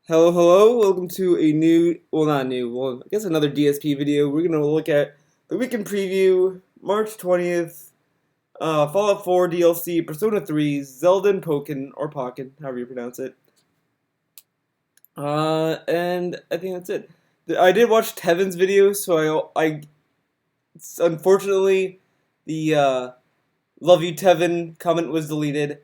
Hello, hello, welcome to a new, well not new, well I guess another DSP video. We're going to look at the weekend preview, March 20th, Fallout 4 DLC, Persona 3, Zelda and Pokken, or Pokken, however you pronounce it. And I think that's it. I did watch Tevin's video, so unfortunately, the, Love You Tevin comment was deleted.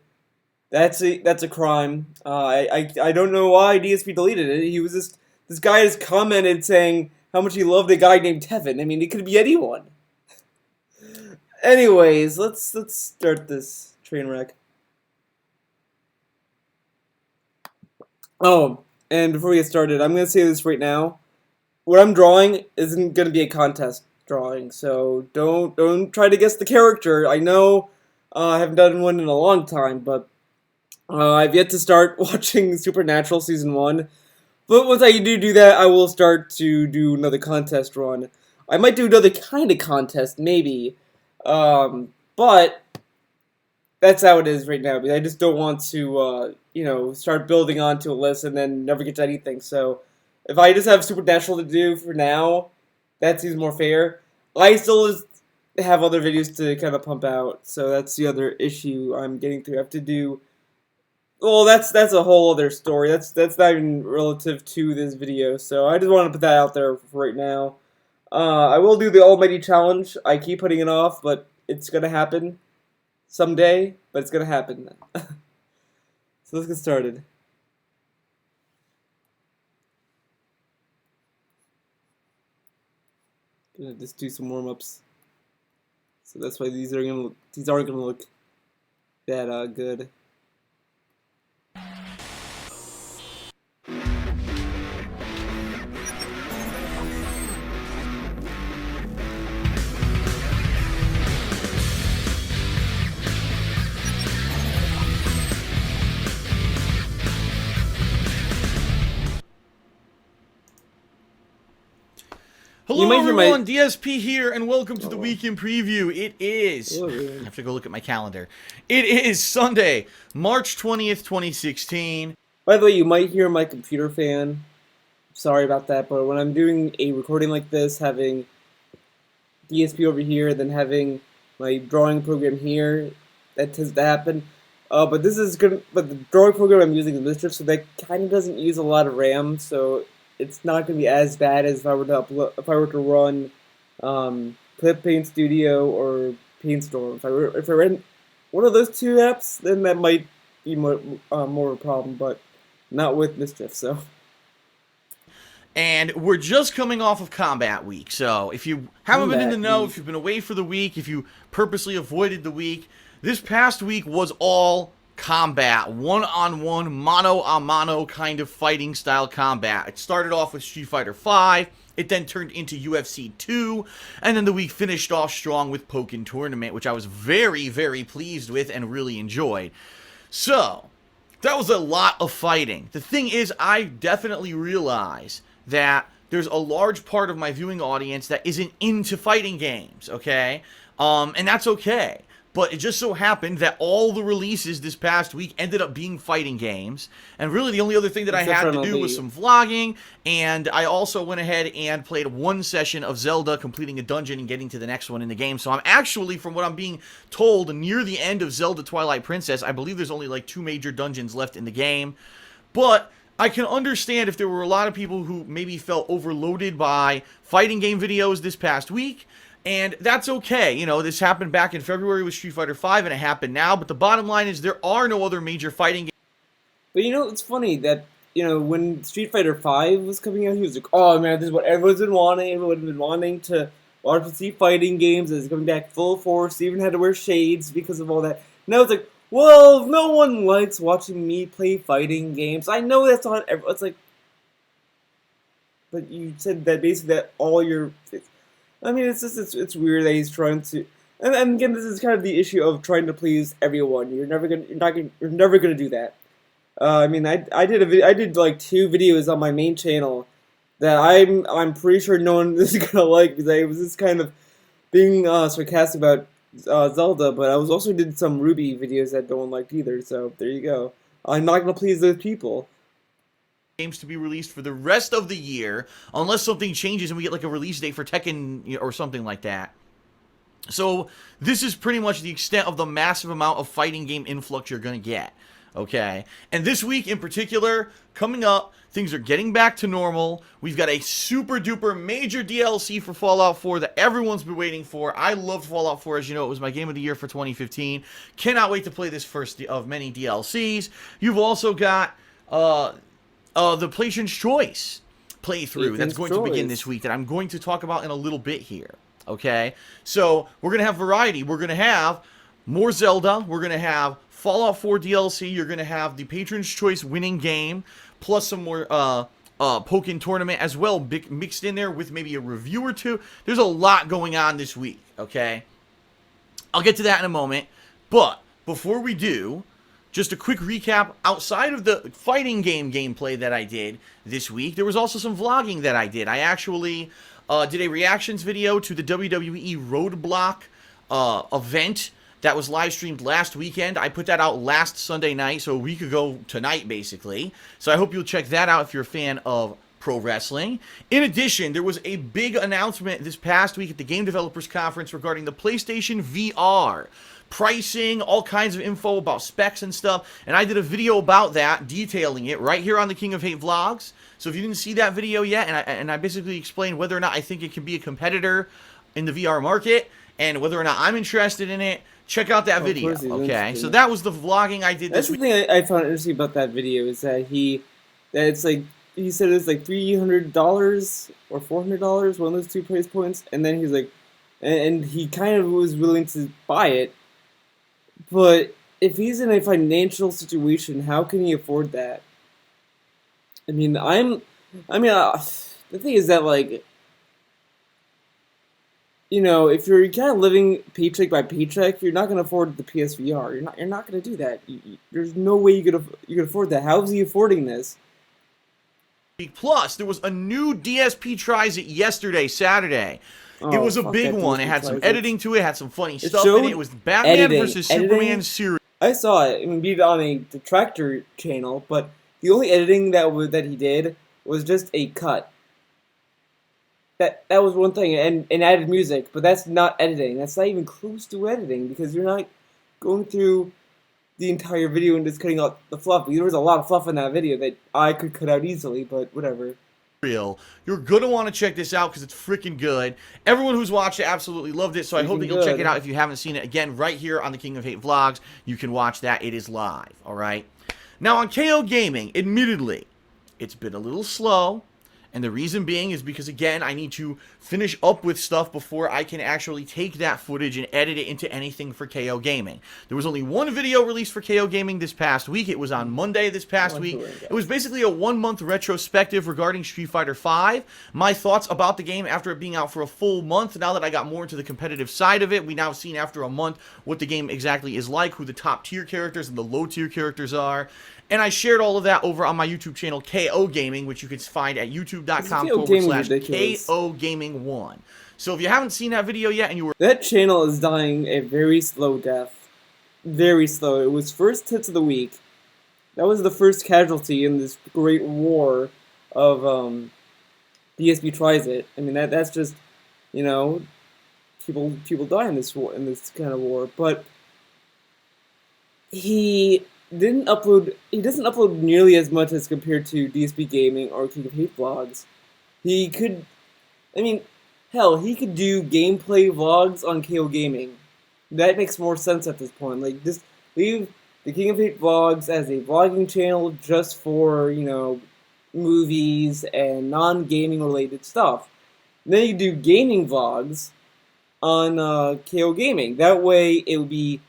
That's a crime. I don't know why DSP deleted it. He was just this guy has commented saying how much he loved a guy named Tevin. I mean, it could be anyone. Anyways, let's start this train wreck. Oh, and before we get started, I'm gonna say this right now. What I'm drawing isn't gonna be a contest drawing, so don't try to guess the character. I know I haven't done one in a long time, but I've yet to start watching Supernatural Season 1, but once I do that, I will start to do another contest run. I might do another kind of contest, maybe, but that's how it is right now, because I just don't want to, start building onto a list and then never get to anything, so if I just have Supernatural to do for now, that seems more fair. I still have other videos to kind of pump out, so that's the other issue I'm getting through. I have to do. Well, that's a whole other story. That's not even relative to this video. So I just want to put that out there for right now. I will do the Almighty Challenge. I keep putting it off, but it's gonna happen someday. But it's gonna happen. So let's get started. Gonna just do some warm ups. So that's why these aren't gonna look that good. Hello everyone, DSP here, and welcome to the weekend preview. It is, I have to go look at my calendar. It is Sunday, March 20th, 2016. By the way, you might hear my computer fan. Sorry about that, but when I'm doing a recording like this, having DSP over here, then having my drawing program here, that tends to happen. But this is good. But the drawing program I'm using is Mischief, so that kind of doesn't use a lot of RAM, so it's not going to be as bad as if I were to run Clip Paint Studio or PaintStorm. If I ran one of those two apps, then that might be more of a problem, but not with Mischief. So. And we're just coming off of Combat Week, so if you haven't been in the know, if you've been away for the week, if you purposely avoided the week, this past week was all combat, one-on-one, mano-a-mano kind of fighting style combat. It started off with Street Fighter V, it then turned into UFC 2, and then the week finished off strong with Pokken Tournament, which I was very, very pleased with and really enjoyed. So, that was a lot of fighting. The thing is, I definitely realize that there's a large part of my viewing audience that isn't into fighting games, okay? And that's okay. But it just so happened that all the releases this past week ended up being fighting games. And really the only other thing that I had to do was some vlogging. And I also went ahead and played one session of Zelda, completing a dungeon and getting to the next one in the game. So I'm actually, from what I'm being told, near the end of Zelda Twilight Princess. I believe there's only like 2 major dungeons left in the game. But I can understand if there were a lot of people who maybe felt overloaded by fighting game videos this past week. And that's okay. You know, this happened back in February with Street Fighter V, and it happened now. But the bottom line is there are no other major fighting games. But it's funny that, when Street Fighter V was coming out, he was like, oh man, this is what everyone's been wanting. Everyone's been wanting to watch and see fighting games. It's coming back full force. He even had to wear shades because of all that. Now it's like, well, no one likes watching me play fighting games. I know that's not everyone. It's like, but you said that basically that all your... I mean, it's weird that he's trying to, and again, this is kind of the issue of trying to please everyone. You're never gonna do that. I mean, I did like 2 videos on my main channel that I'm pretty sure no one is gonna like, because I was just kind of being sarcastic about Zelda, but I also did some Ruby videos that no one liked either. So there you go. I'm not gonna please those people. games to be released for the rest of the year, unless something changes and we get like a release date for Tekken or something like that. So this is pretty much the extent of the massive amount of fighting game influx you're going to get. Okay, and this week in particular, coming up, things are getting back to normal. We've got a super duper major DLC for Fallout 4 that everyone's been waiting for. I loved Fallout 4, as you know, it was my game of the year for 2015. Cannot wait to play this first of many DLCs. You've also got the Plation's Choice playthrough that's going to begin this week that I'm going to talk about in a little bit here. Okay, so we're going to have variety. We're going to have more Zelda. We're going to have Fallout 4 DLC. You're going to have the Patron's Choice winning game, plus some more Pokken Tournament as well, mixed in there with maybe a review or two. There's a lot going on this week, okay? I'll get to that in a moment, but before we do, just a quick recap. Outside of the fighting game gameplay that I did this week, there was also some vlogging that I did. I actually did a reactions video to the WWE Roadblock event that was live streamed last weekend. I put that out last Sunday night, so a week ago tonight, basically. So I hope you'll check that out if you're a fan of pro wrestling. In addition, there was a big announcement this past week at the Game Developers Conference regarding the PlayStation VR. Pricing, all kinds of info about specs and stuff, and I did a video about that, detailing it, right here on the King of Hate Vlogs. So if you didn't see that video yet, and I basically explained whether or not I think it can be a competitor in the VR market, and whether or not I'm interested in it, check out that video, okay? So that was the vlogging I did this week. That's the thing I found interesting about that video, is that it's like, he said it's like $300 or $400, one of those two price points, and then he's like, and he kind of was willing to buy it, but if he's in a financial situation, how can he afford that? I mean, the thing is that, like, you know, if you're kind of living paycheck by paycheck, you're not going to afford the PSVR. You're not going to do that. There's no way you could afford that. How is he affording this? Plus, there was a new DSP tries it yesterday, Saturday. It was a big one. It had some editing to it, had some funny stuff in it. It was Batman versus Superman series. I saw it. I mean, be it on a detractor channel, but the only editing that he did was just a cut. That was one thing, and added music, but that's not editing. That's not even close to editing, because you're not going through the entire video and just cutting out the fluff. There was a lot of fluff in that video that I could cut out easily, but whatever. You're going to want to check this out because it's freaking good. Everyone who's watched it absolutely loved it, so I hope that you'll check it out if you haven't seen it. Again, right here on the King of Hate Vlogs, you can watch that. It is live, all right? Now, on KOGaming, admittedly, it's been a little slow. And the reason being is because, again, I need to finish up with stuff before I can actually take that footage and edit it into anything for KOGaming. There was only one video released for KOGaming this past week. It was on Monday this past week. It was basically a one-month retrospective regarding Street Fighter V. My thoughts about the game after it being out for a full month. Now that I got more into the competitive side of it, we now seen after a month what the game exactly is like, who the top-tier characters and the low-tier characters are. And I shared all of that over on my YouTube channel, KOGaming, which you can find at youtube.com/KOGaming1. So if you haven't seen that video yet and you were... That channel is dying a very slow death. Very slow. It was first hits of the week. That was the first casualty in this great war of DSP tries it. I mean, that's just, you know, people die in this war, in this kind of war. But he doesn't upload nearly as much as compared to DSP Gaming or King of Hate Vlogs. He could, I mean, hell, he could do gameplay vlogs on KOGaming. That makes more sense at this point. Like, just leave the King of Hate Vlogs as a vlogging channel just for, you know, movies and non-gaming related stuff. And then you do gaming vlogs on KOGaming. That way it would be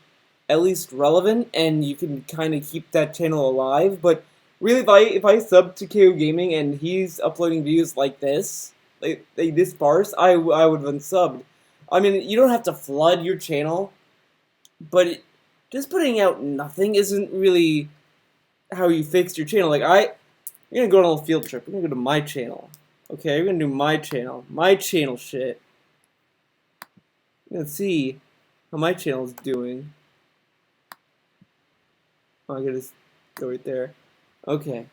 at least relevant, and you can kind of keep that channel alive. But really, if I sub to KOGaming and he's uploading videos like this, like this sparse, I would have unsubbed. I mean, you don't have to flood your channel, but just putting out nothing isn't really how you fix your channel. Like, you're gonna go on a little field trip. We're gonna go to my channel. Okay, we're gonna do my channel shit. Let's see how my channel's doing. Oh, I gotta just go right there. Okay.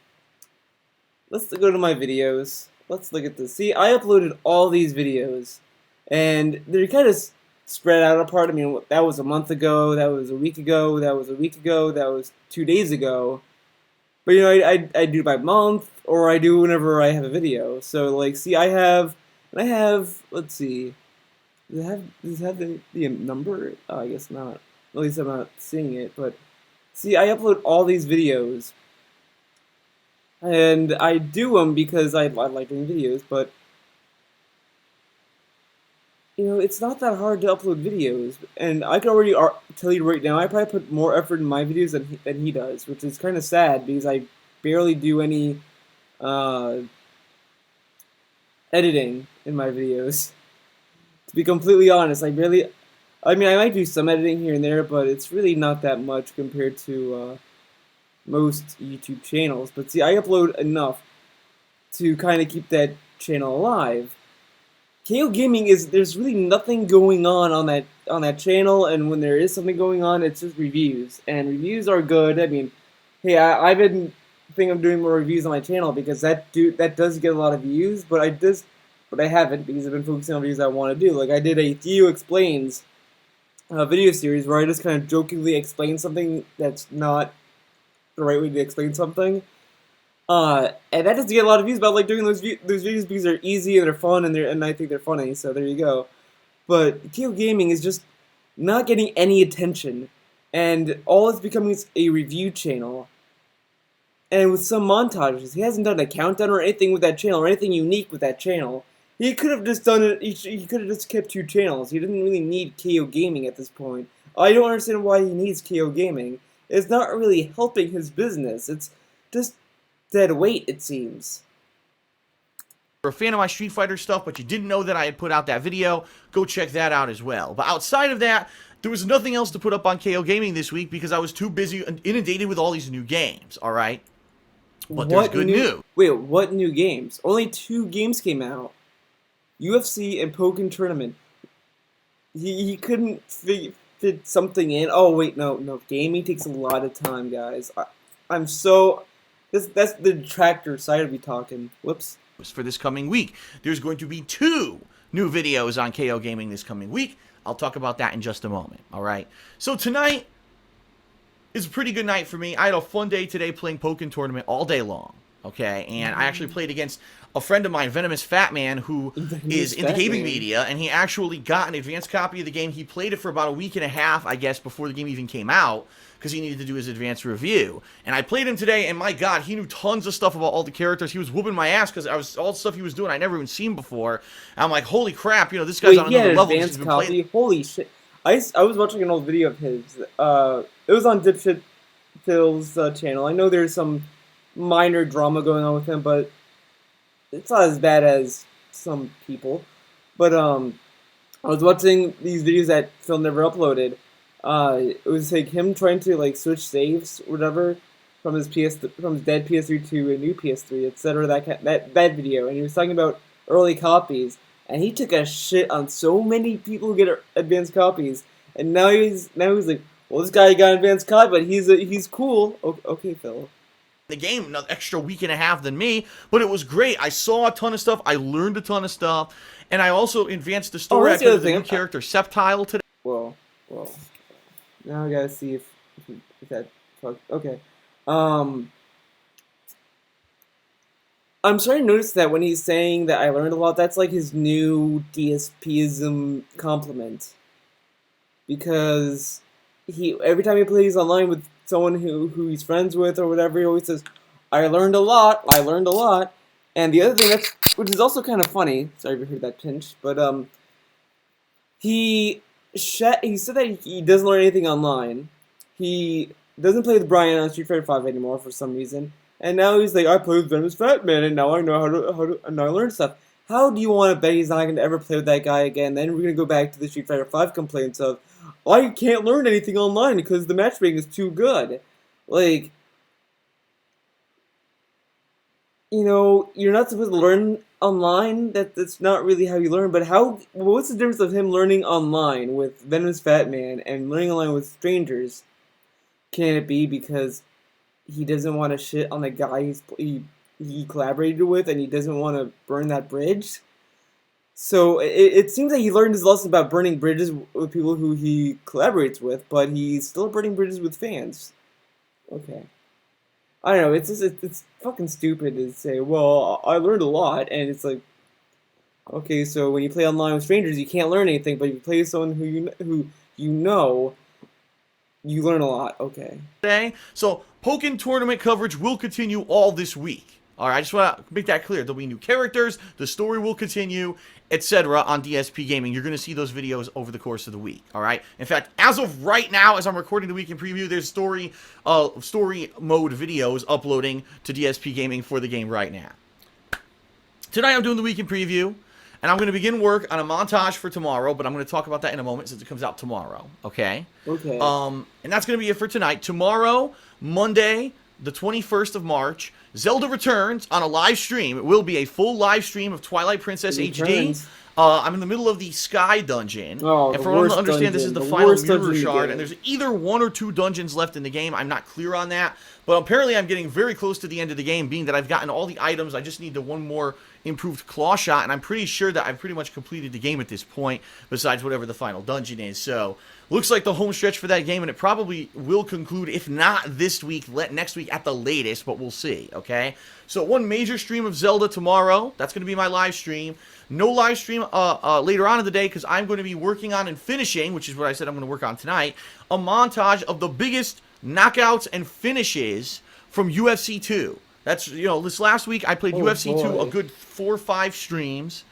let's go to my videos. Let's look at this. See, I uploaded all these videos, and they're kind of spread out apart. I mean, that was a month ago, that was a week ago, that was a week ago, that was 2 days ago. But you know, I do by month, or I do whenever I have a video. So like, see, I have. Let's see. Does it have the number? I guess not. At least I'm not seeing it. But see, I upload all these videos, and I do them because I like doing videos. But you know, it's not that hard to upload videos, and I can already tell you right now, I probably put more effort in my videos than he does, which is kind of sad because I barely do any uh, editing in my videos. To be completely honest, I mean, I might do some editing here and there, but it's really not that much compared to most YouTube channels. But see, I upload enough to kind of keep that channel alive. KOGaming there's really nothing going on that channel, and when there is something going on, it's just reviews, and reviews are good. I mean, hey, I've been thinking of doing more reviews on my channel because that does get a lot of views, but I haven't because I've been focusing on videos I want to do. Like I did a Theo Explains video series where I just kind of jokingly explain something that's not the right way to explain something. And that doesn't get a lot of views, but I like doing those videos because they're easy and they're fun and I think they're funny. So there you go. But KOGaming is just not getting any attention, and all it's becoming is a review channel. And with some montages, he hasn't done a countdown or anything with that channel or anything unique with that channel. He could have just done it. He could have just kept 2 channels. He didn't really need KOGaming at this point. I don't understand why he needs KOGaming. It's not really helping his business. It's just dead weight, it seems. You're a fan of my Street Fighter stuff, but you didn't know that I had put out that video, go check that out as well. But outside of that, there was nothing else to put up on KOGaming this week because I was too busy and inundated with all these new games, alright? But there's good news. Wait, what new games? Only 2 games came out. UFC and Pokken Tournament. He couldn't fit something in. Oh, wait, no. Gaming takes a lot of time, guys. I'm so... That's the detractor side of me talking. Whoops. For this coming week, there's going to be 2 new videos on KOGaming this coming week. I'll talk about that in just a moment, alright? So tonight is a pretty good night for me. I had a fun day today playing Pokken Tournament all day long, okay? And I actually played against a friend of mine, Venomous Fat Man, who is in the gaming media, and he actually got an advanced copy of the game. He played it for about a week and a half, I guess, before the game even came out, because he needed to do his advanced review. And I played him today, and my god, he knew tons of stuff about all the characters. He was whooping my ass, because all the stuff he was doing I never even seen before. And I'm like, holy crap, you know, this guy's on another level. Advanced copy? Holy shit. I was watching an old video of his. It was on Dipshit Phil's channel. I know there's some minor drama going on with him, but it's not as bad as some people. But I was watching these videos that Phil never uploaded. It was like him trying to like switch saves, or whatever, from his dead PS3 to a new PS3, etc. That video, and he was talking about early copies, and he took a shit on so many people who get advanced copies, and now he's like, well, this guy got an advanced copy, but he's cool. Okay, Phil. The game another extra week and a half than me, but it was great. I saw a ton of stuff, I learned a ton of stuff, and I also advanced the story. I played the new character Septile today. Whoa. Now I gotta see if that okay. I'm starting to notice that when he's saying that I learned a lot, that's like his new DSPism compliment. Because every time he plays online with someone who he's friends with or whatever, he always says, I learned a lot. And the other thing which is also kind of funny, sorry if you heard that pinch, but he said that he doesn't learn anything online. He doesn't play with Brian on Street Fighter 5 anymore for some reason. And now he's like, I play with Venomous Fat Man, and now I know how to and now I learn stuff. How do you want to bet he's not going to ever play with that guy again? Then we're going to go back to the Street Fighter 5 complaints of, I can't learn anything online because the matchmaking is too good. Like, you know, you're not supposed to learn online. That's not really how you learn. But what's the difference of him learning online with Venomous Fat Man and learning online with strangers? Can it be because he doesn't want to shit on the guy he collaborated with, and he doesn't want to burn that bridge. So it seems like he learned his lesson about burning bridges with people who he collaborates with, but he's still burning bridges with fans. Okay. I don't know. It's just it's fucking stupid to say. Well, I learned a lot, and it's like, okay, so when you play online with strangers, you can't learn anything, but if you play with someone who you know, you learn a lot. Okay. Today, so Pokken tournament coverage will continue all this week. All right, I just want to make that clear. There'll be new characters, the story will continue, etc. on DSP Gaming. You're going to see those videos over the course of the week. All right. In fact, as of right now, as I'm recording the week in preview, there's story mode videos uploading to DSP Gaming for the game right now. Tonight, I'm doing the week in preview. And I'm going to begin work on a montage for tomorrow, but I'm going to talk about that in a moment since it comes out tomorrow, okay? Okay. And that's going to be it for tonight. Tomorrow, Monday, the 21st of March, Zelda returns on a live stream. It will be a full live stream of Twilight Princess HD. I'm in the middle of the Sky Dungeon. Oh, and for everyone to understand, this is the final mirror shard, and there's there's either 1 or 2 dungeons left in the game. I'm not clear on that, but apparently I'm getting very close to the end of the game, being that I've gotten all the items. I just need the one more improved claw shot, and I'm pretty sure that I've pretty much completed the game at this point, besides whatever the final dungeon is. So, looks like the home stretch for that game, and it probably will conclude, if not this week, next week at the latest, but we'll see, okay? So, one major stream of Zelda tomorrow. That's going to be my live stream. No live stream later on in the day, because I'm going to be working on and finishing, which is what I said I'm going to work on tonight, a montage of the biggest knockouts and finishes from UFC 2. That's, you know, this last week I played UFC 2 a good 4 or 5 streams,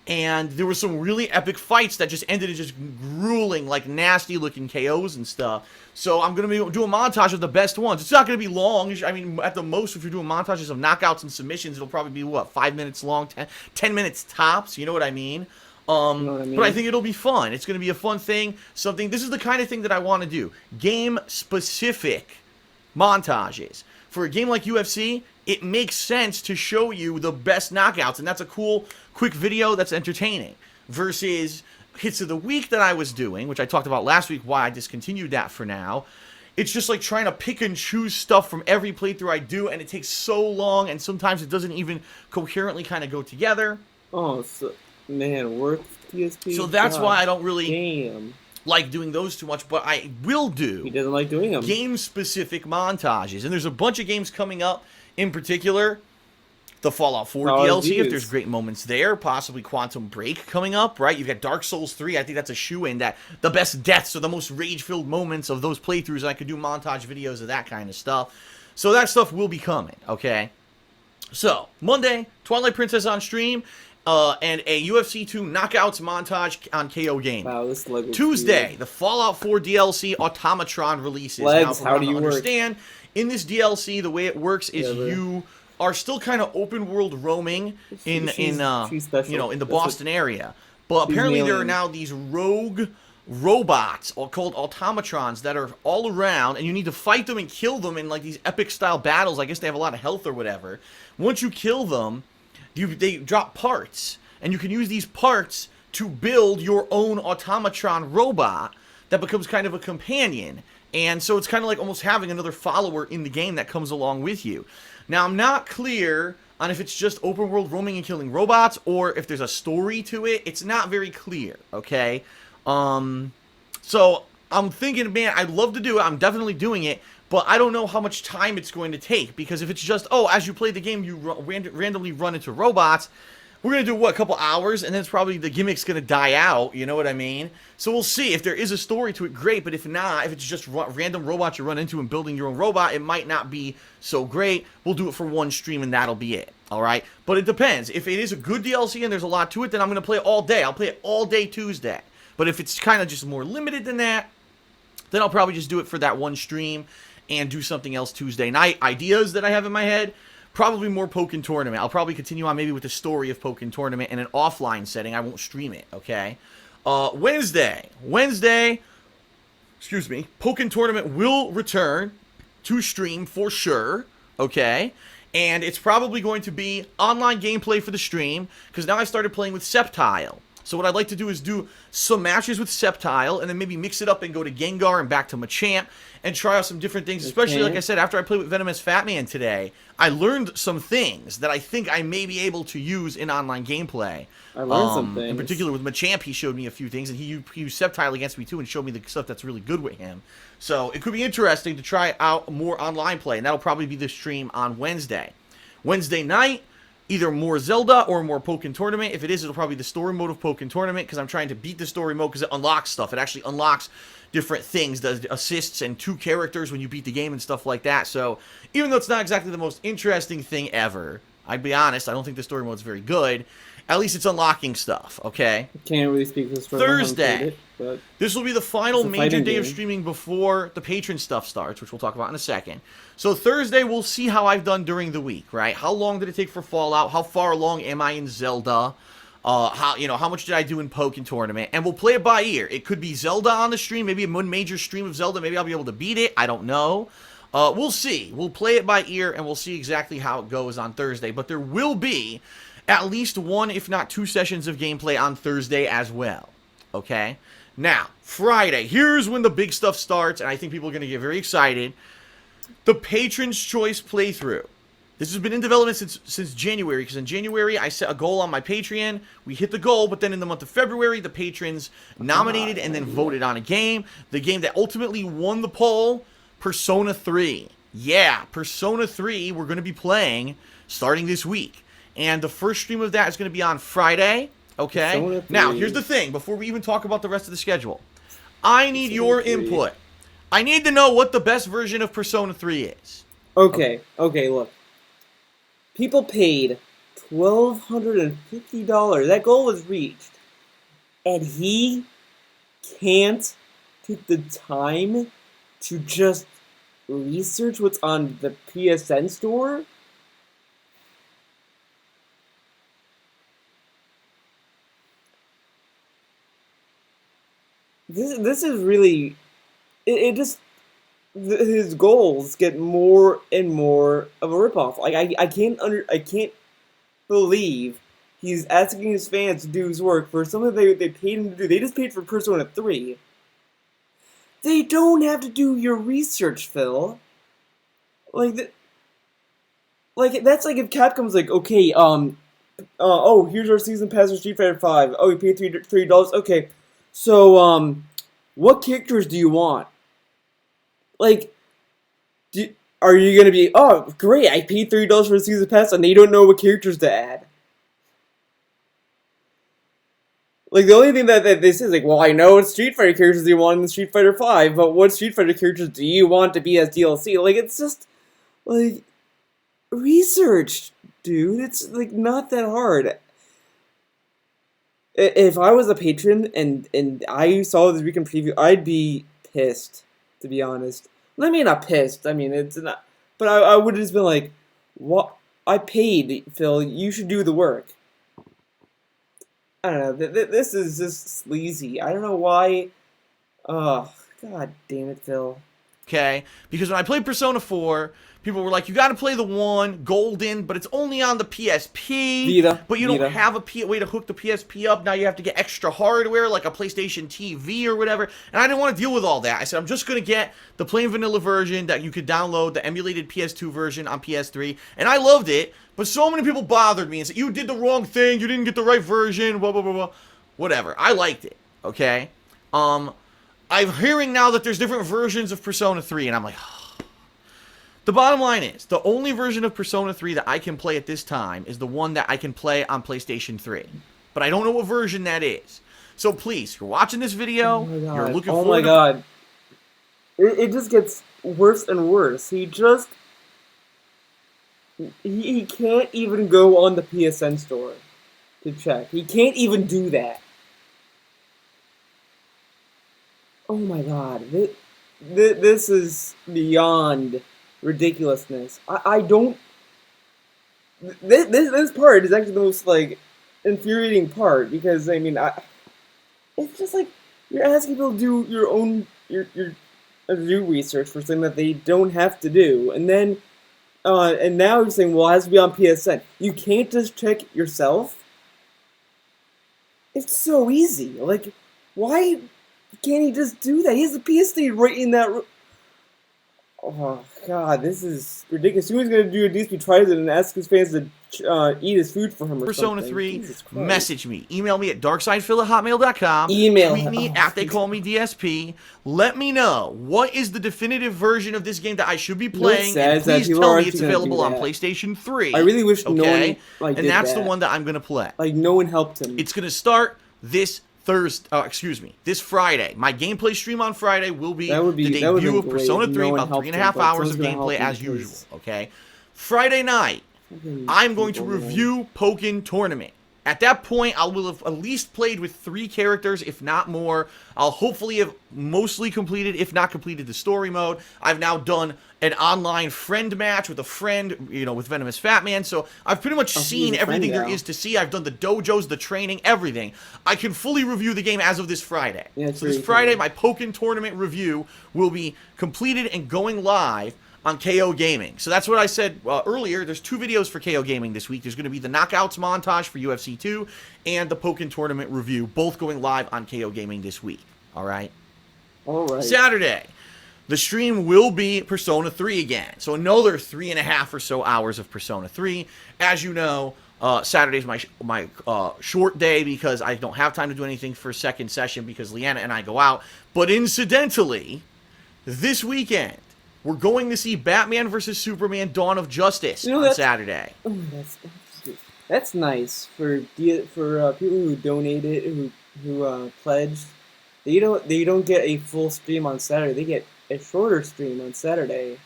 and there were some really epic fights that just ended in just grueling, like nasty looking KOs and stuff. So I'm going to be doing a montage of the best ones. It's not going to be long. I mean, at the most, if you're doing montages of knockouts and submissions, it'll probably be, what, 5 minutes long, 10 minutes tops, you know what I mean? But I think it'll be fun. It's going to be a fun thing. This is the kind of thing that I want to do. Game-specific montages. For a game like UFC, it makes sense to show you the best knockouts, and that's a cool, quick video that's entertaining. Versus Hits of the Week that I was doing, which I talked about last week, why I discontinued that for now. It's just like trying to pick and choose stuff from every playthrough I do, and it takes so long, and sometimes it doesn't even coherently kind of go together. Oh, so, man, work DSP. So that's why I don't really like doing those too much, but I will do. He doesn't like doing them. Game-specific montages, and there's a bunch of games coming up. In particular, the Fallout 4 DLC, if there's great moments there. Possibly Quantum Break coming up, right? You've got Dark Souls 3. I think that's a shoo-in, that the best deaths or the most rage-filled moments of those playthroughs. I could do montage videos of that kind of stuff. So that stuff will be coming, okay? So, Monday, Twilight Princess on stream, and a UFC 2 knockouts montage on KOGaming. Wow, this leg Tuesday, the Fallout 4 DLC Automatron releases. Legs, now, how do you understand, in this DLC, the way it works is you are still kind of open world roaming in the Boston area. But apparently there are now these rogue robots called Automatrons that are all around, and you need to fight them and kill them in like these epic style battles. I guess they have a lot of health or whatever. Once you kill them, they drop parts, and you can use these parts to build your own Automatron robot that becomes kind of a companion. And so it's kind of like almost having another follower in the game that comes along with you. Now, I'm not clear on if it's just open world roaming and killing robots, or if there's a story to it. It's not very clear, okay? So I'm thinking, man, I'd love to do it. I'm definitely doing it. But I don't know how much time it's going to take, because if it's just, as you play the game, you randomly run into robots, we're going to do, what, a couple hours, and then it's probably, the gimmick's going to die out, you know what I mean? So we'll see. If there is a story to it, great, but if not, if it's just random robots you run into and building your own robot, it might not be so great. We'll do it for one stream, and that'll be it, all right? But it depends. If it is a good DLC and there's a lot to it, then I'm going to play it all day. I'll play it all day Tuesday. But if it's kind of just more limited than that, then I'll probably just do it for that one stream and do something else Tuesday night. Ideas that I have in my head, probably more Pokken Tournament. I'll probably continue on maybe with the story of Pokken Tournament in an offline setting. I won't stream it, okay? Wednesday, excuse me, Pokken Tournament will return to stream for sure, okay? And it's probably going to be online gameplay for the stream, because now I started playing with Sceptile. So what I'd like to do is do some matches with Sceptile, and then maybe mix it up and go to Gengar and back to Machamp, and try out some different things. Especially, like I said, after I played with Venomous Fatman today, I learned some things that I think I may be able to use in online gameplay. I learned some things. In particular, with Machamp, he showed me a few things, and he used Sceptile against me too, and showed me the stuff that's really good with him. So it could be interesting to try out more online play, and that'll probably be the stream on Wednesday. Wednesday night, either more Zelda or more Pokken Tournament. If it is, it'll probably be the story mode of Pokken Tournament, because I'm trying to beat the story mode, because it unlocks stuff. It actually unlocks different things, does assists and 2 characters when you beat the game and stuff like that. So even though it's not exactly the most interesting thing ever, I'd be honest, I don't think the story mode's very good. At least it's unlocking stuff, okay? Can't really speak to the story. Thursday. But this will be the final major day of streaming before the Patron stuff starts, which we'll talk about in a second. So Thursday, we'll see how I've done during the week, right? How long did it take for Fallout? How far along am I in Zelda? How much did I do in Pokken Tournament? And we'll play it by ear. It could be Zelda on the stream, maybe one major stream of Zelda. Maybe I'll be able to beat it. I don't know. We'll see. We'll play it by ear, and we'll see exactly how it goes on Thursday. But there will be at least 1, if not 2 sessions of gameplay on Thursday as well. Okay? Now, Friday. Here's when the big stuff starts, and I think people are going to get very excited. The Patron's Choice playthrough. This has been in development since January, because in January I set a goal on my Patreon. We hit the goal, but then in the month of February, the patrons nominated and then voted on a game. The game that ultimately won the poll, Persona 3. Yeah, Persona 3 we're going to be playing starting this week. And the first stream of that is going to be on Friday, okay? Now, here's the thing, before we even talk about the rest of the schedule. I need your input. I need to know what the best version of Persona 3 is. Okay, look. People paid $1,250. That goal was reached. And he can't take the time to just research what's on the PSN store? This is really... It just... His goals get more and more of a ripoff. Like, I can't believe he's asking his fans to do his work for something they paid him to do. They just paid for Persona 3. They don't have to do your research, Phil. Like, that's like if Capcom's like, okay, oh, here's our season pass for Street Fighter 5. Oh, you paid $3. Okay, so, what characters do you want? Like, are you gonna be, oh, great, I paid $3 for the season pass, and they don't know what characters to add? Like, the only thing that they say is, like, well, I know what Street Fighter characters you want in Street Fighter 5, but what Street Fighter characters do you want to be as DLC? Like, it's just, like, research, dude. It's, like, not that hard. If I was a patron and I saw this weekend preview, I'd be pissed, to be honest. I mean, not pissed. I mean, it's not. But I would have just been like, what? I paid, Phil. You should do the work. I don't know. This is just sleazy. I don't know why. Oh, god damn it, Phil. Okay? Because when I played Persona 4, people were like, you gotta play the 1, Golden, but it's only on the PSP. Vita. But you don't have a way to hook the PSP up. Now you have to get extra hardware, like a PlayStation TV or whatever. And I didn't want to deal with all that. I said, I'm just gonna get the plain vanilla version that you could download, the emulated PS2 version on PS3. And I loved it, but so many people bothered me and said, you did the wrong thing, you didn't get the right version, blah, blah, blah, blah. Whatever. I liked it, okay? I'm hearing now that there's different versions of Persona 3, and I'm like, The bottom line is, the only version of Persona 3 that I can play at this time is the one that I can play on PlayStation 3. But I don't know what version that is. So please, you're watching this video, you're looking forward to... Oh my god. It just gets worse and worse. He just... He can't even go on the PSN store to check. He can't even do that. Oh my god. This is beyond ridiculousness. I don't... This part is actually the most, like, infuriating part, because, I mean, it's just like, you're asking people to do your own, do research for something that they don't have to do, and then, and now you're saying, well, it has to be on PSN. You can't just check yourself? It's so easy. Like, why can't he just do that? He has the PSD right in that. Oh God, this is ridiculous. Who's gonna do a DSP tries it and ask his fans to eat his food for him or Persona something? 3, message me. Email me at darksidephil@hotmail.com. Email Tweet me at they call me DSP. Let me know what is the definitive version of this game that I should be playing, and please tell me it's available on PlayStation 3. I really wish no one and that's the one that I'm gonna play. Like no one helped him. It's gonna start this this Friday. My gameplay stream on Friday will be the debut of Persona 3, about 3.5 hours of gameplay as usual, okay? Friday night, I'm going to review Pokken Tournament. At that point, I will have at least played with 3 characters, if not more. I'll hopefully have mostly completed, if not completed, the story mode. I've now done an online friend match with a friend, you know, with Venomous Fatman. So I've pretty much seen everything there is to see. I've done the dojos, the training, everything. I can fully review the game as of this Friday. Yeah, so this Friday, my Pokken Tournament review will be completed and going live on KOGaming. So that's what I said earlier. There's 2 videos for KOGaming this week. There's going to be the Knockouts montage for UFC 2 and the Pokken Tournament review, both going live on KOGaming this week. All right? All right. Saturday, the stream will be Persona 3 again. So another 3.5 or so hours of Persona 3. As you know, Saturday's my short day because I don't have time to do anything for second session because Leanna and I go out. But incidentally, this weekend, we're going to see Batman vs. Superman: Dawn of Justice on Saturday. Oh, that's nice for people who donated, who pledged. They don't get a full stream on Saturday. They get a shorter stream on Saturday,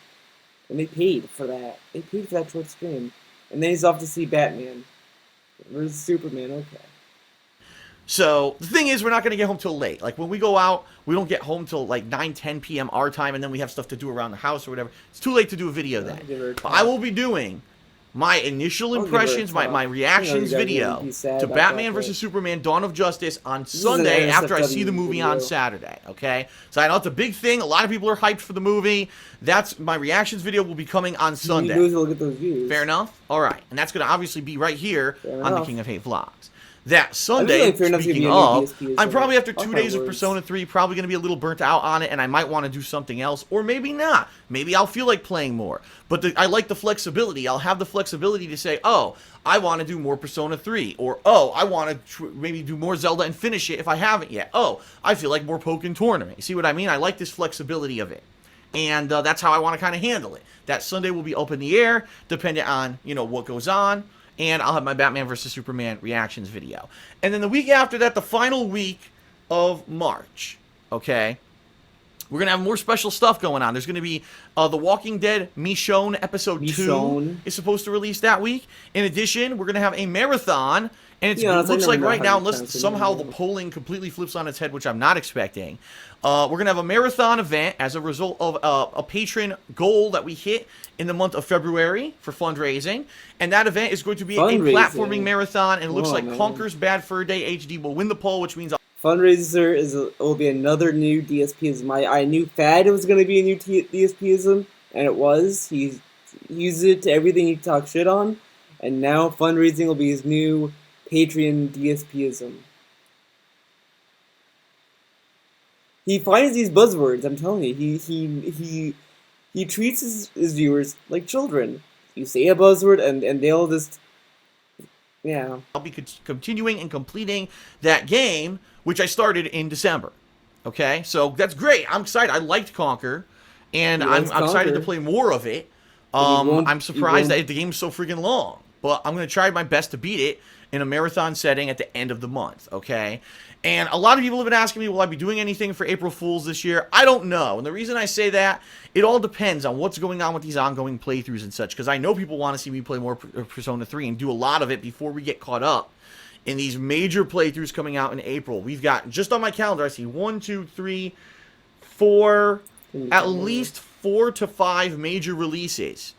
and they paid for that. They paid for that short stream, and then he's off to see Batman versus Superman. Okay. So, the thing is, we're not going to get home till late. Like, when we go out, we don't get home till, like, 9, 10 p.m. our time, and then we have stuff to do around the house or whatever. It's too late to do a video then. But I will be doing my initial impressions, my reactions video to Batman vs. Superman: Dawn of Justice on Sunday after I see the movie on Saturday, okay? So I know it's a big thing. A lot of people are hyped for the movie. That's my reactions video will be coming on Sunday. We'll get those views. Fair enough? All right. And that's going to obviously be right here on the King of Hate Vlogs. That Sunday, speaking of, I'm probably after 2 days of Persona 3, probably going to be a little burnt out on it, and I might want to do something else, or maybe not. Maybe I'll feel like playing more. But I like the flexibility. I'll have the flexibility to say, oh, I want to do more Persona 3, or oh, I want to maybe do more Zelda and finish it if I haven't yet. Oh, I feel like more Pokken Tournament. You see what I mean? I like this flexibility of it. And that's how I want to kind of handle it. That Sunday will be up in the air, depending on, you know, what goes on. And I'll have my Batman vs. Superman reactions video. And then the week after that, the final week of March, okay, we're going to have more special stuff going on. There's going to be The Walking Dead Michonne Episode 2 is supposed to release that week. In addition, we're going to have a marathon. And it looks like right now, unless somehow the polling completely flips on its head, which I'm not expecting, we're going to have a marathon event as a result of a patron goal that we hit in the month of February for fundraising. And that event is going to be a platforming marathon. And it looks like Conker's Bad Fur Day HD will win the poll, which means... Fundraiser will be another new DSPism. I knew Fad was going to be a new DSPism, and it was. He used it to everything he talked shit on. And now fundraising will be his new Patreon DSPism. He finds these buzzwords, I'm telling you. He treats his viewers like children. You say a buzzword and they'll just... Yeah. I'll be continuing and completing that game, which I started in December. Okay? So that's great. I'm excited. I liked Conker, and I'm excited to play more of it. I'm surprised that the game's so freaking long. But I'm going to try my best to beat it in a marathon setting at the end of the month, okay? And a lot of people have been asking me, will I be doing anything for April Fools this year? I don't know. And the reason I say that, it all depends on what's going on with these ongoing playthroughs and such, because I know people want to see me play more Persona 3 and do a lot of it before we get caught up in these major playthroughs coming out in April. We've got, just on my calendar, I see 1, 2, 3, 4, at least 4 to 5 major releases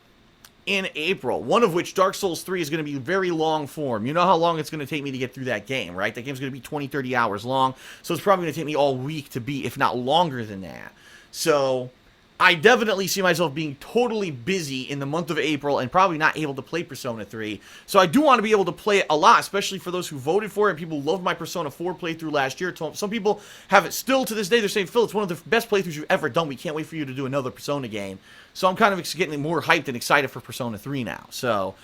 in April, one of which, Dark Souls 3, is going to be very long form. You know how long it's going to take me to get through that game, right? That game's going to be 20, 30 hours long, so it's probably going to take me all week to beat, if not longer than that. So I definitely see myself being totally busy in the month of April and probably not able to play Persona 3. So I do want to be able to play it a lot, especially for those who voted for it. And people loved my Persona 4 playthrough last year. Some people have it still to this day. They're saying, Phil, it's one of the best playthroughs you've ever done. We can't wait for you to do another Persona game. So I'm kind of getting more hyped and excited for Persona 3 now. So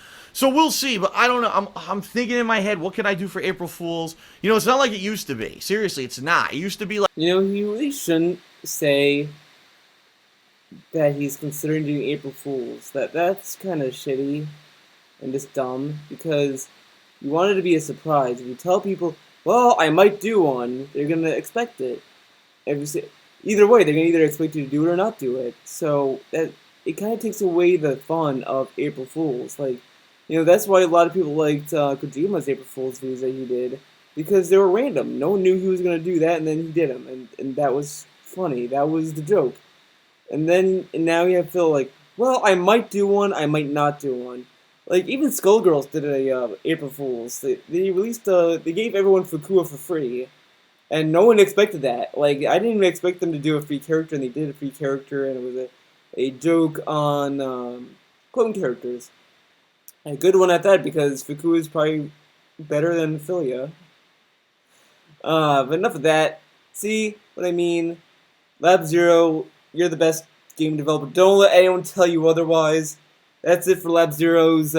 we'll see, but I don't know. I'm thinking in my head, what can I do for April Fools? You know, it's not like it used to be. Seriously, it's not. It used to be like... You know, he really shouldn't say that he's considering doing April Fools. That's kind of shitty and just dumb, because you want it to be a surprise. If you tell people, well, I might do one, they're going to expect it. Either way, they're going to either expect you to do it or not do it. So it kind of takes away the fun of April Fools. Like, you know, that's why a lot of people liked Kojima's April Fools videos that he did, because they were random. No one knew he was going to do that, and then he did them, and that was funny. That was the joke. And now you have Phil like, well, I might do one, I might not do one. Like, even Skullgirls did a April Fools. They released they gave everyone Fukua for free, and no one expected that. Like, I didn't even expect them to do a free character, and they did a free character, and it was a joke on clone characters. A good one at that, because Fukua is probably better than Philia. But enough of that. See what I mean? Lab Zero, you're the best game developer. Don't let anyone tell you otherwise. That's it for Lab Zero's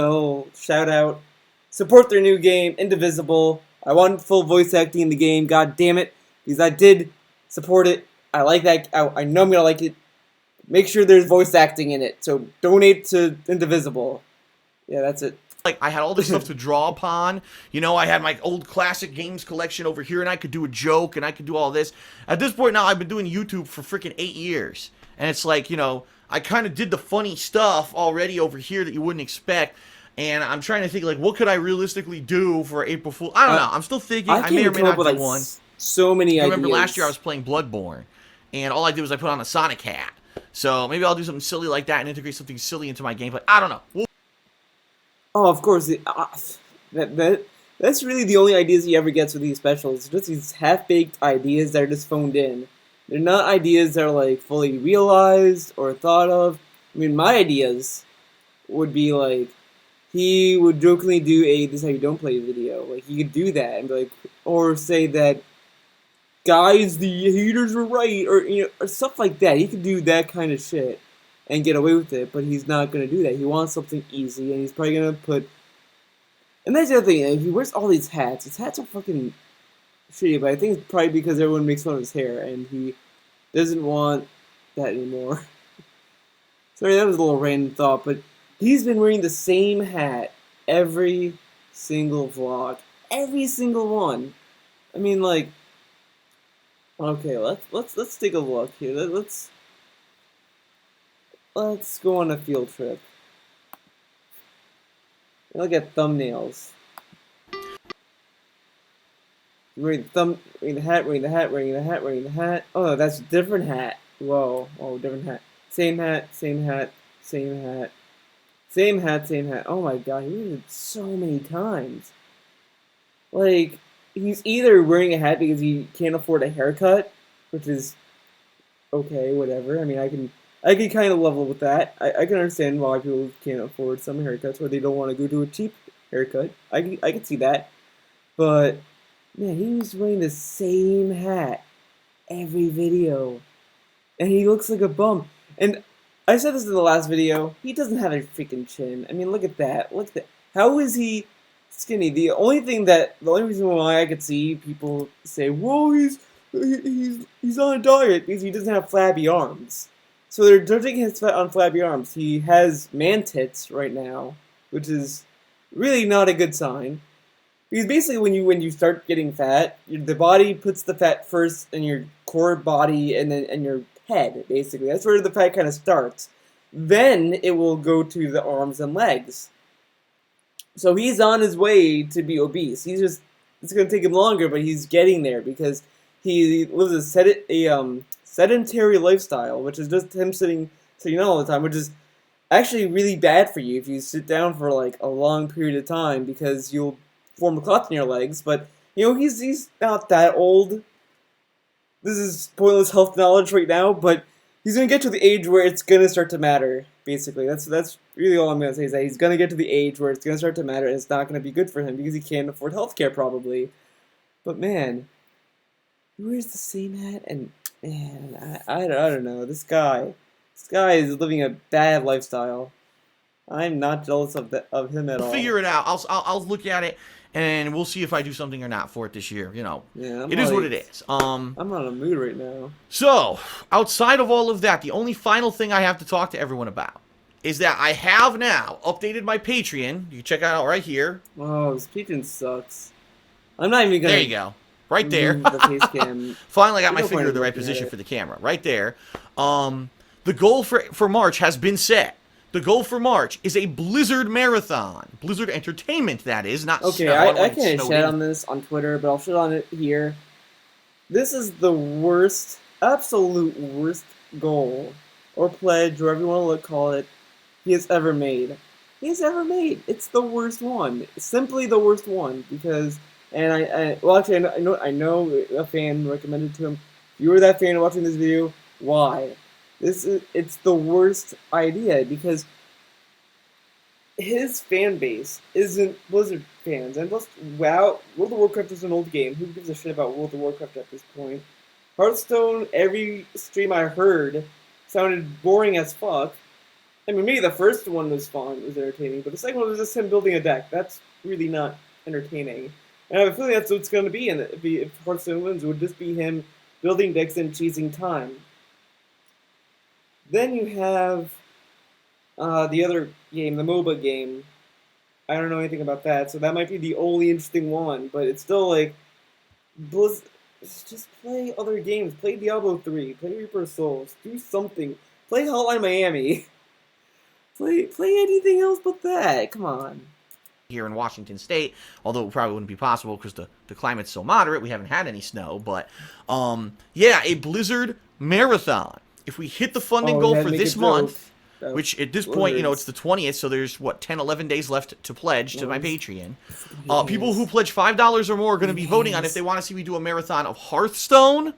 shout out. Support their new game, Indivisible. I want full voice acting in the game, god damn it. Because I did support it. I like that. I know I'm gonna like it. Make sure there's voice acting in it. So donate to Indivisible. Yeah, that's it. Like, I had all this stuff to draw upon. You know, I had my old classic games collection over here, and I could do a joke, and I could do all this. At this point now, I've been doing YouTube for freaking 8 years. And it's like, you know, I kind of did the funny stuff already over here that you wouldn't expect. And I'm trying to think, like, what could I realistically do for April Fool? I don't know. I'm still thinking. I may or may not do one. So many ideas. Remember last year I was playing Bloodborne, and all I did was I put on a Sonic hat. So maybe I'll do something silly like that and integrate something silly into my gameplay. I don't know. Oh, of course. That's really the only ideas he ever gets with these specials. Just these half-baked ideas that are just phoned in. They're not ideas that are, like, fully realized or thought of. I mean, my ideas would be, like, he would jokingly do a "this is how you don't play" video. Like, he could do that and be like, or say that, guys, the haters were right, or, you know, or stuff like that. He could do that kind of shit and get away with it, but he's not going to do that. He wants something easy, and he's probably going to put... And that's the other thing, he wears all these hats. His hats are fucking shitty, but I think it's probably because everyone makes fun of his hair, and he doesn't want that anymore. Sorry, that was a little random thought, but he's been wearing the same hat every single vlog. Every single one. I mean, like... Okay, let's take a look here. Let's go on a field trip. Look at thumbnails. Wearing the hat, wearing the hat, wearing the hat, wearing the hat. Oh, no, that's a different hat. Whoa, oh, different hat. Same hat, same hat, same hat. Same hat, same hat. Oh my god, he did it so many times. Like, he's either wearing a hat because he can't afford a haircut, which is okay, whatever. I mean, I can kind of level with that. I can understand why people can't afford some haircuts, or they don't want to go to a cheap haircut. I can see that. But, man, he was wearing the same hat every video. And he looks like a bum. And I said this in the last video, he doesn't have a freaking chin. I mean, look at that. Look at that. How is he skinny? The only reason why I could see people say, whoa, he's on a diet, because he doesn't have flabby arms. So they're judging his fat on flabby arms. He has man tits right now, which is really not a good sign. Because basically, when you start getting fat, the body puts the fat first in your core body and then in your head. Basically, that's where the fat kind of starts. Then it will go to the arms and legs. So he's on his way to be obese. It's going to take him longer, but he's getting there because he lives a sedentary lifestyle, which is just him sitting down all the time, which is actually really bad for you if you sit down for like a long period of time, because you'll form a clot in your legs. But you know, he's not that old. This is pointless health knowledge right now, but he's gonna get to the age where it's gonna start to matter. Basically, that's really all I'm gonna say is that he's gonna get to the age where it's gonna start to matter, and it's not gonna be good for him because he can't afford healthcare probably. But man, he wears the same hat, and man, I don't know. This guy is living a bad lifestyle. I'm not jealous of him at all. Figure it out. I'll look at it and we'll see if I do something or not for it this year. You know, Yeah, it is what it is. I'm not in a mood right now. So, outside of all of that, the only final thing I have to talk to everyone about is that I have now updated my Patreon. You can check it out right here. Oh, this Patron sucks. I'm not even gonna. There you go. Right there. The face cam. Finally got my no point finger in the right looking at position it. for the camera. Right there. The goal for March has been set. The goal for March is a Blizzard marathon. Blizzard Entertainment, that is, not Okay, Snow. I can't shit on this on Twitter, but I'll shit on it here. This is the worst, absolute worst goal or pledge, whatever you want to call it, he has ever made. He has ever made. It's the worst one. Simply the worst one because, and well, actually, I know a fan recommended to him. If you were that fan watching this video, why? It's the worst idea because his fan base isn't Blizzard fans, and plus, wow, World of Warcraft is an old game. Who gives a shit about World of Warcraft at this point? Hearthstone, every stream I heard sounded boring as fuck. I mean, maybe the first one was fun, was entertaining, but the second one was just him building a deck. That's really not entertaining. And I have a feeling that's what it's going to be, and if Hearthstone wins, it would just be him building decks and chasing time. Then you have the other game, the MOBA game. I don't know anything about that, so that might be the only interesting one. But it's still like, just play other games. Play Diablo 3. Play Reaper of Souls. Do something. Play Hotline Miami. play anything else but that. Come on. Here in Washington State, although it probably wouldn't be possible because the climate's so moderate. We haven't had any snow, but yeah, a Blizzard marathon. If we hit the funding goal for this month, which at this point, you know, it's the 20th, so there's, what, 10, 11 days left to pledge to my Patreon. People who pledge $5 or more are going to be voting on if they want to see me do a marathon of Hearthstone,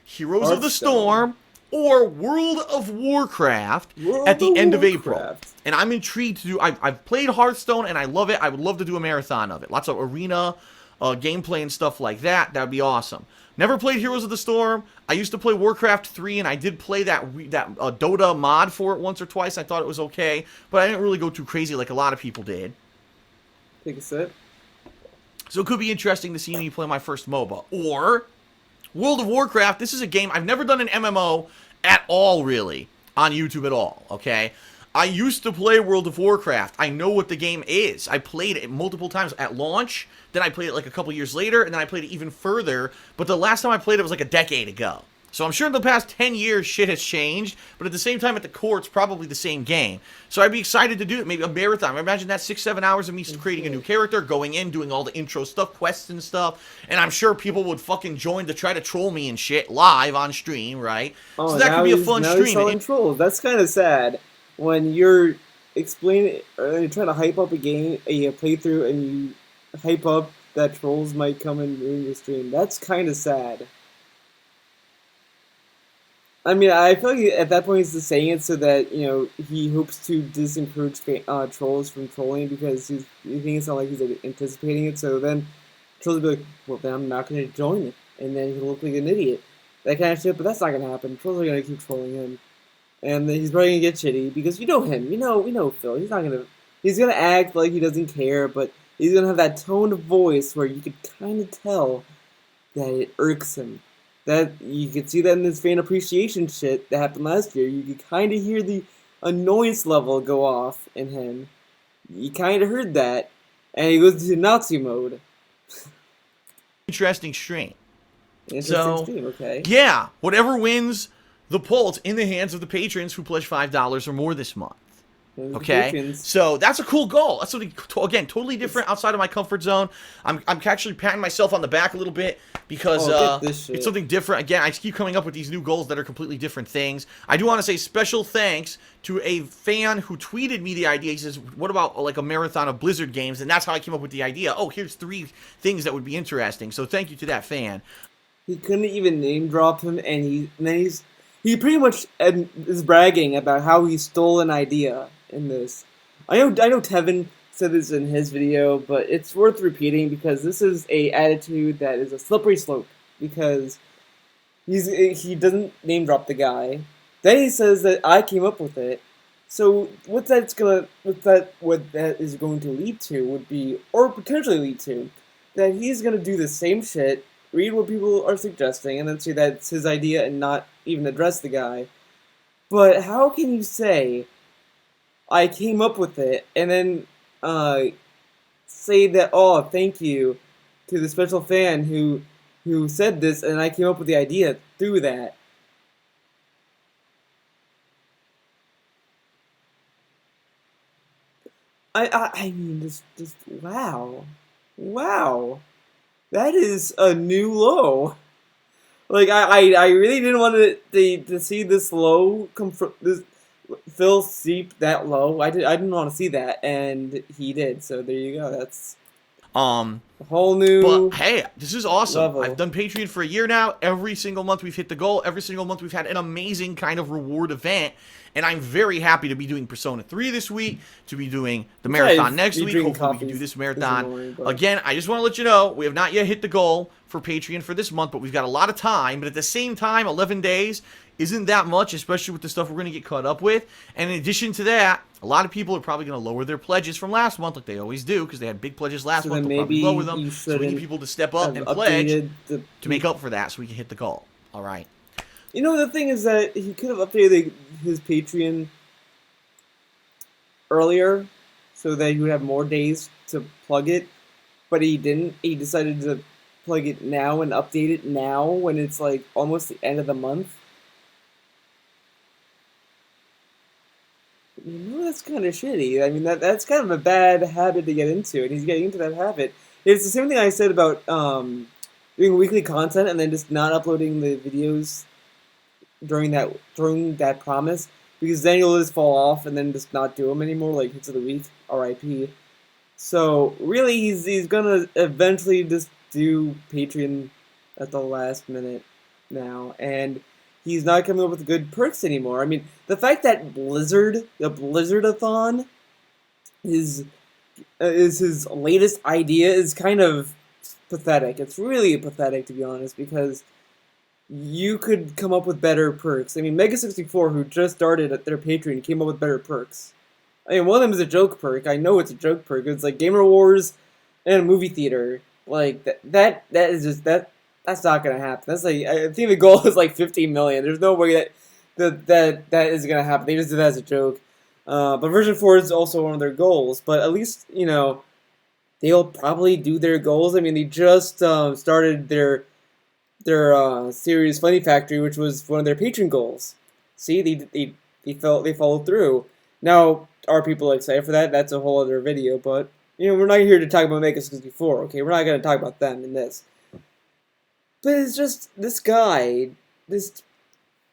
Heroes of the Storm, or World of Warcraft at the end of April. And I'm intrigued to do, I've played Hearthstone and I love it. I would love to do a marathon of it. Lots of arena gameplay and stuff like that. That would be awesome. Never played Heroes of the Storm. I used to play Warcraft 3, and I did play that Dota mod for it once or twice. I thought it was okay, but I didn't really go too crazy like a lot of people did. Take a sip. So it could be interesting to see me play my first MOBA. Or World of Warcraft. This is a game, I've never done an MMO at all, really, on YouTube at all, okay? I used to play World of Warcraft. I know what the game is. I played it multiple times at launch. Then I played it like a couple years later, and then I played it even further. But the last time I played it was like a decade ago. So I'm sure in the past 10 years shit has changed, but at the same time, at the core, it's probably the same game. So I'd be excited to do it, maybe a marathon. Imagine that 6-7 hours of me creating a new character, going in, doing all the intro stuff, quests and stuff, and I'm sure people would fucking join to try to troll me and shit live on stream, right? Oh, so that could be a fun stream. He's selling trolls. That's kind of sad when you're explaining or you're trying to hype up a game, a playthrough, and you hype up that trolls might come and ruin your stream. That's kind of sad. I mean, I feel like at that point he's just saying it so that, you know, he hopes to disencourage trolls from trolling because he thinks it's not like he's anticipating it. So then trolls will be like, well, then I'm not going to join it. And then he'll look like an idiot. That kind of shit, but that's not going to happen. Trolls are going to keep trolling him. And then he's probably going to get shitty because you know him. We know Phil. He's going to act like he doesn't care, but he's going to have that tone of voice where you could kind of tell that it irks him. That you could see that in this fan appreciation shit that happened last year. You could kind of hear the annoyance level go off in him. You kind of heard that, and he goes to Nazi mode. Interesting stream. Okay. Yeah, whatever wins the poll, it's in the hands of the patrons who pledge $5 or more this month. Okay, so that's a cool goal. That's something, again, totally different outside of my comfort zone. I'm actually patting myself on the back a little bit because it's something different. Again, I keep coming up with these new goals that are completely different things. I do want to say special thanks to a fan who tweeted me the idea. He says, what about like a marathon of Blizzard games? And that's how I came up with the idea. Oh, here's 3 things that would be interesting. So thank you to that fan. He couldn't even name drop him, and then he's he pretty much is bragging about how he stole an idea in this. I know Tevin said this in his video, but it's worth repeating because this is a attitude that is a slippery slope because he doesn't name drop the guy. Then he says that I came up with it. So what that is going to lead to would be, or potentially lead to, that he's gonna do the same shit, read what people are suggesting, and then say that's his idea and not even address the guy. But how can you say I came up with it and then say that, oh, thank you to the special fan who said this and I came up with the idea through that? I mean, just wow, wow, that is a new low. Like I really didn't want to see this low come from this Phil seep that low. I didn't want to see that, and he did. So there you go. That's a whole new. But hey, this is awesome. Level. I've done Patreon for a year now. Every single month we've hit the goal. Every single month we've had an amazing kind of reward event. And I'm very happy to be doing Persona 3 this week, to be doing the marathon next week. Hopefully we can do this marathon. Again, I just want to let you know, we have not yet hit the goal for Patreon for this month, but we've got a lot of time. But at the same time, 11 days isn't that much, especially with the stuff we're going to get caught up with. And in addition to that, a lot of people are probably going to lower their pledges from last month, like they always do, because they had big pledges last month. They'll probably lower them, so we need people to step up and pledge to make up for that so we can hit the goal. All right. You know, the thing is that he could have updated his Patreon earlier so that he would have more days to plug it, but he didn't. He decided to plug it now and update it now when it's like almost the end of the month. You know, that's kind of shitty. I mean, that's kind of a bad habit to get into, and he's getting into that habit. It's the same thing I said about doing weekly content and then just not uploading the videos during that promise, because then you'll just fall off and then just not do them anymore, like hits of the week, RIP. So really, he's gonna eventually just do Patreon at the last minute now, and he's not coming up with good perks anymore. I mean, the fact that the Blizzard-a-thon is his latest idea is kind of pathetic. It's really pathetic, to be honest, because you could come up with better perks. I mean, Mega64, who just started at their Patreon, came up with better perks. I mean, one of them is a joke perk. I know it's a joke perk. It's like Gamer Wars and a movie theater. Like, that is just, that's not gonna happen. That's like, I think the goal is like 15 million. There's no way that is gonna happen. They just did that as a joke. But version 4 is also one of their goals. But at least, you know, they'll probably do their goals. I mean, they just started their series Funny Factory, which was one of their Patreon goals. See, they followed through. Now, are people excited for that? That's a whole other video, but you know, we're not here to talk about Mega 64, okay? We're not gonna talk about them in this. But it's just this guy. This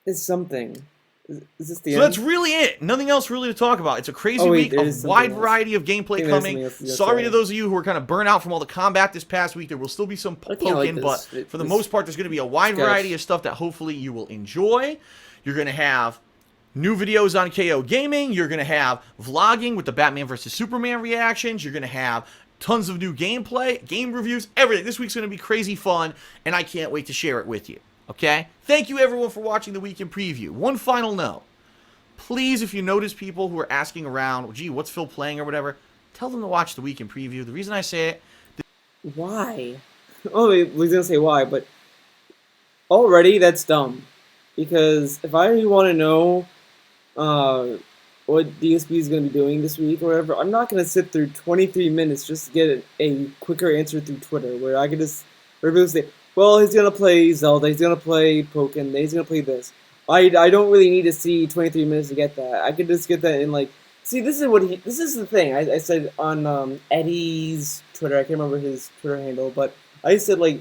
is something. Is this the end? So that's really it. Nothing else really to talk about. It's a crazy week, a wide variety of gameplay coming. Sorry to those of you who are kind of burnt out from all the combat this past week. There will still be some poking, but for the most part, there's going to be a wide variety of stuff that hopefully you will enjoy. You're going to have new videos on KOGaming. You're going to have vlogging with the Batman vs. Superman reactions. You're going to have tons of new gameplay, game reviews, everything. This week's going to be crazy fun, and I can't wait to share it with you. Okay? Thank you, everyone, for watching the Week in Preview. One final note. Please, if you notice people who are asking around, gee, what's Phil playing or whatever, tell them to watch the Week in Preview. The reason I say it... Why? Oh, I was going to say why, but already that's dumb. Because if I want to know what DSP is going to be doing this week or whatever, I'm not going to sit through 23 minutes just to get a quicker answer through Twitter, where I can just... People say, well, he's going to play Zelda, he's going to play Pokken, he's going to play this. I don't really need to see 23 minutes to get that. I could just get that in, like... See, this is the thing. I said on Eddie's Twitter, I can't remember his Twitter handle, but I said, like...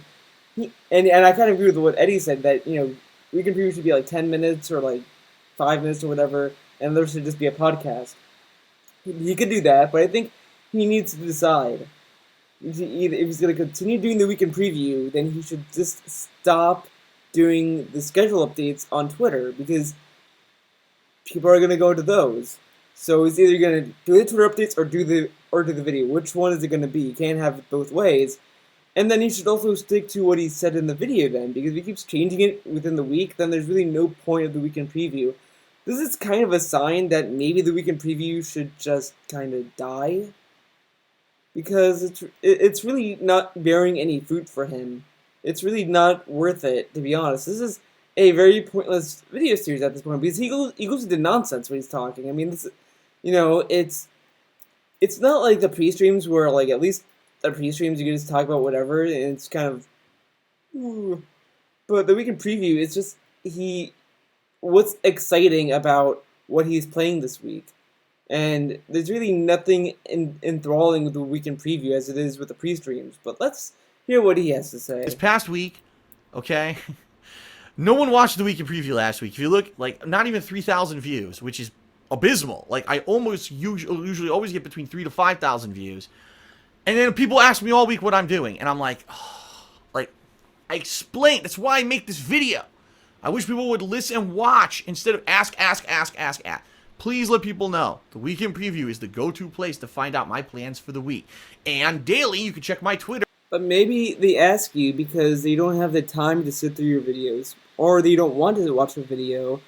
And I kind of agree with what Eddie said, that, you know, Week in Preview should be, like, 10 minutes or, like, 5 minutes or whatever, and there should just be a podcast. He could do that, but I think he needs to decide. If he's going to continue doing the Week in Preview, then he should just stop doing the schedule updates on Twitter, because people are gonna go to those. So he's either gonna do the Twitter updates or do the video. Which one is it gonna be? You can't have it both ways. And then he should also stick to what he said in the video then, because if he keeps changing it within the week, then there's really no point of the weekend preview. This is kind of a sign that maybe the weekend preview should just kind of die, because it's really not bearing any fruit for him. It's really not worth it, to be honest. This is a very pointless video series at this point, because he goes into nonsense when he's talking. I mean, this, it's not like the pre-streams where, like, at least the pre-streams you can just talk about whatever, and it's kind of, but the weekend preview, it's just, what's exciting about what he's playing this week? And there's really nothing enthralling with the weekend preview as it is with the pre-streams, but let's hear what he has to say. This past week, okay, no one watched the weekend preview last week. If you look, like, not even 3,000 views, which is abysmal. Like, I usually always get between 3,000 to 5,000 views. And then people ask me all week what I'm doing, and I'm like, oh, like, I explained. That's why I make this video. I wish people would listen and watch instead of ask. Please let people know the weekend preview is the go-to place to find out my plans for the week. And daily, you can check my Twitter. But maybe they ask you because they don't have the time to sit through your videos, or they don't want to watch a video.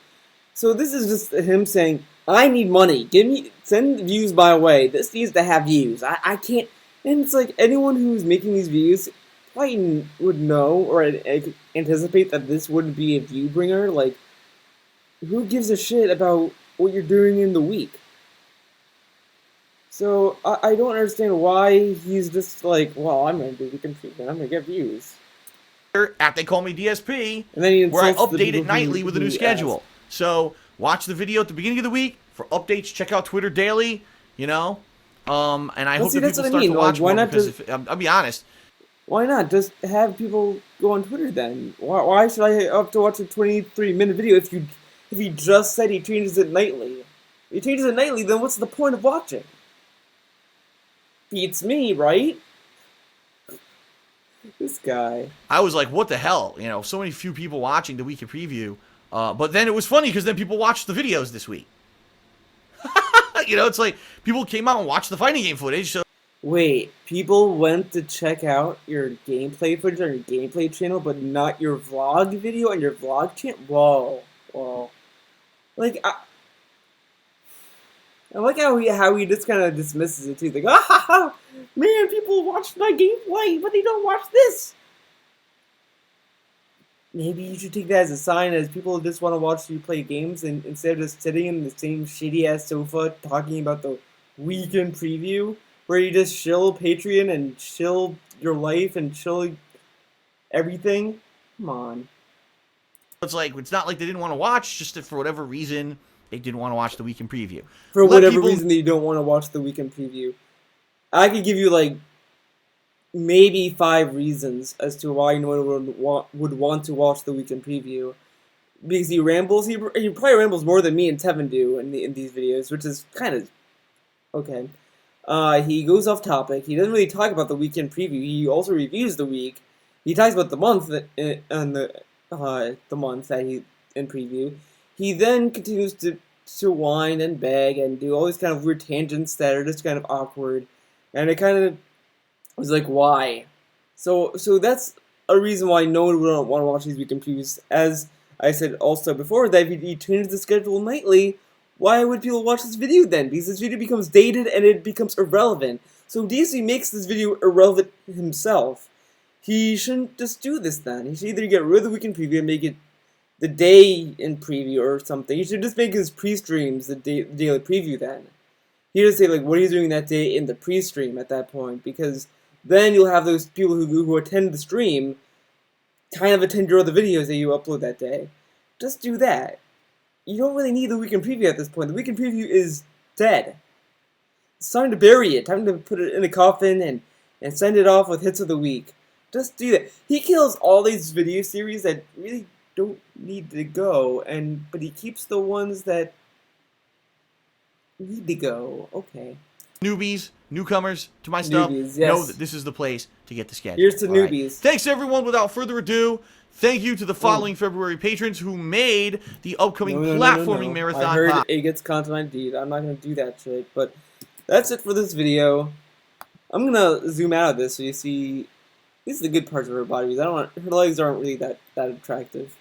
So this is just him saying, I need money. Send views my way. This needs to have views. I can't. And it's like, anyone who's making these views probably would know or anticipate that this wouldn't be a view bringer. Like, who gives a shit about what you're doing in the week? So I don't understand why he's just like, well, I'm going to do weekend preview, I'm going to get views. At They Call Me DSP, and then where I update it nightly with a new schedule. So watch the video at the beginning of the week for updates. Check out Twitter daily, And I hope that people start to watch more, because I'll be honest. Why not just have people go on Twitter then? Why should I have to watch a 23-minute video if he just said he changes it nightly? If he changes it nightly, then what's the point of watching? Beats me, right? This guy. I was like, what the hell? So many few people watching the weekend preview. But then it was funny because then people watched the videos this week. It's like people came out and watched the fighting game footage. So wait, people went to check out your gameplay footage on your gameplay channel, but not your vlog video on your vlog channel? Whoa. Like, I like how he just kind of dismisses it too. Like, man, people watch my gameplay, but they don't watch this. Maybe you should take that as a sign, as people just want to watch you play games, and instead of just sitting in the same shitty-ass sofa talking about the weekend preview, where you just chill Patreon and chill your life and chill everything. Come on. It's like, it's not like they didn't want to watch, just that for whatever reason, they didn't want to watch the weekend preview. For whatever reason they don't want to watch the weekend preview. I could give you, like, maybe 5 reasons as to why no one would want to watch the weekend preview. Because he rambles. He probably rambles more than me and Tevin do in these videos, which is kind of okay. He goes off topic. He doesn't really talk about the weekend preview. He also reviews the week. He talks about the month and the month that he in preview. He then continues to whine and beg and do all these kind of weird tangents that are just kind of awkward, and it kind of was like, why? So that's a reason why no one would want to watch these weekend previews. As I said also before, that if he changes the schedule nightly, why would people watch this video then? Because this video becomes dated and it becomes irrelevant. So DC makes this video irrelevant himself. He shouldn't just do this then. He should either get rid of the weekend preview and make it the day in preview or something. He should just make his pre-streams the daily preview then. He should say, like, what he's doing that day in the pre-stream at that point, because then you'll have those people who attend the stream kind of attend your other videos that you upload that day. Just do that. You don't really need the weekend preview at this point. The weekend preview is dead. It's time to bury it. Time to put it in a coffin and send it off with hits of the week. Just do that. He kills all these video series that really don't need to go, but he keeps the ones that need to go. Okay. Newbies, newcomers to my stuff, yes. know that this is the place to get the schedule. Here's to newbies. Right. Thanks, everyone. Without further ado, Thank you to the following February patrons who made the upcoming No. platforming marathon. I heard it gets content ID'd. I'm not gonna do that shit. But that's it for this video. I'm gonna zoom out of this so you see. These are the good parts of her body. Her legs aren't really that attractive.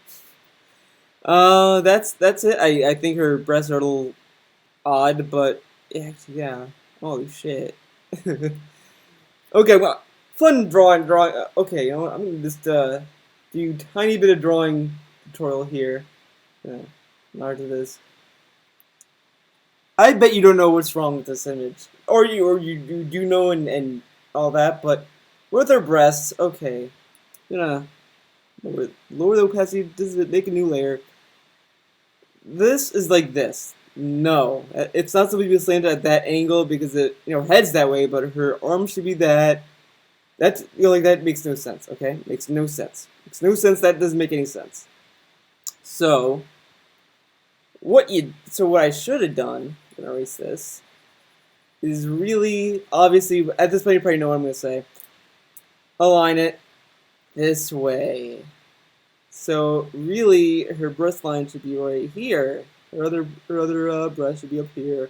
That's it. I think her breasts are a little odd, but yeah. Holy shit. Okay, well, fun drawing. Okay, you know what? I'm gonna just do a tiny bit of drawing tutorial here. Large of this. I bet you don't know what's wrong with this image, or you do know and all that, but with her breasts, okay, gonna lower the opacity. Make a new layer. This is like this. No, it's not supposed to be slanted at that angle because it, heads that way, but her arms should be that. That's, like, that makes no sense, okay? Makes no sense. Makes no sense. That doesn't make any sense. So, what I should have done, I'm gonna erase this, is really, obviously, at this point you probably know what I'm gonna say. Align it this way. So, really, her breast line should be right here. Her other breast should be up here.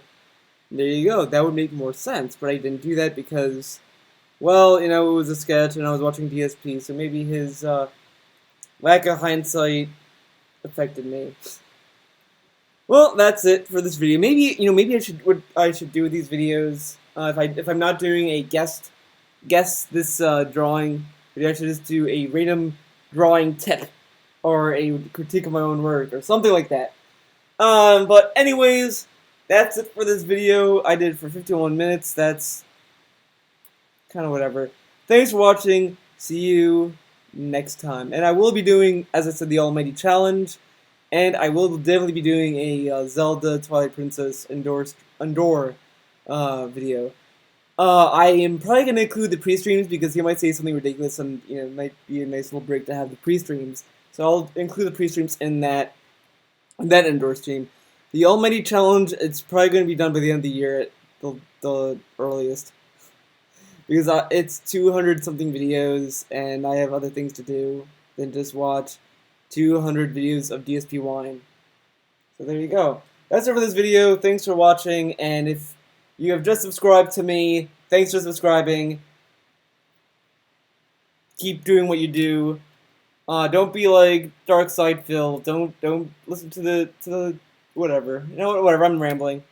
And there you go. That would make more sense, but I didn't do that because, well, it was a sketch and I was watching DSP, so maybe his lack of hindsight affected me. Well, that's it for this video. Maybe what I should do with these videos, if I'm not doing a guess this drawing, maybe I should just do a random drawing tip or a critique of my own work or something like that. But anyways, that's it for this video. I did it for 51 minutes. That's kind of whatever. Thanks for watching. See you next time. And I will be doing, as I said, the Almighty Challenge. And I will definitely be doing a Zelda Twilight Princess Endor video. I am probably going to include the pre-streams because he might say something ridiculous and it might be a nice little break to have the pre-streams. So I'll include the pre-streams in that Endor stream. The Almighty Challenge, it's probably going to be done by the end of the year at the earliest. Because it's 200 something videos and I have other things to do than just watch 200 videos of DSP wine. So there you go. That's it for this video. Thanks for watching, and if you have just subscribed to me, thanks for subscribing. Keep doing what you do. Don't be like Dark Side Phil. Don't listen to the whatever. Whatever. I'm rambling.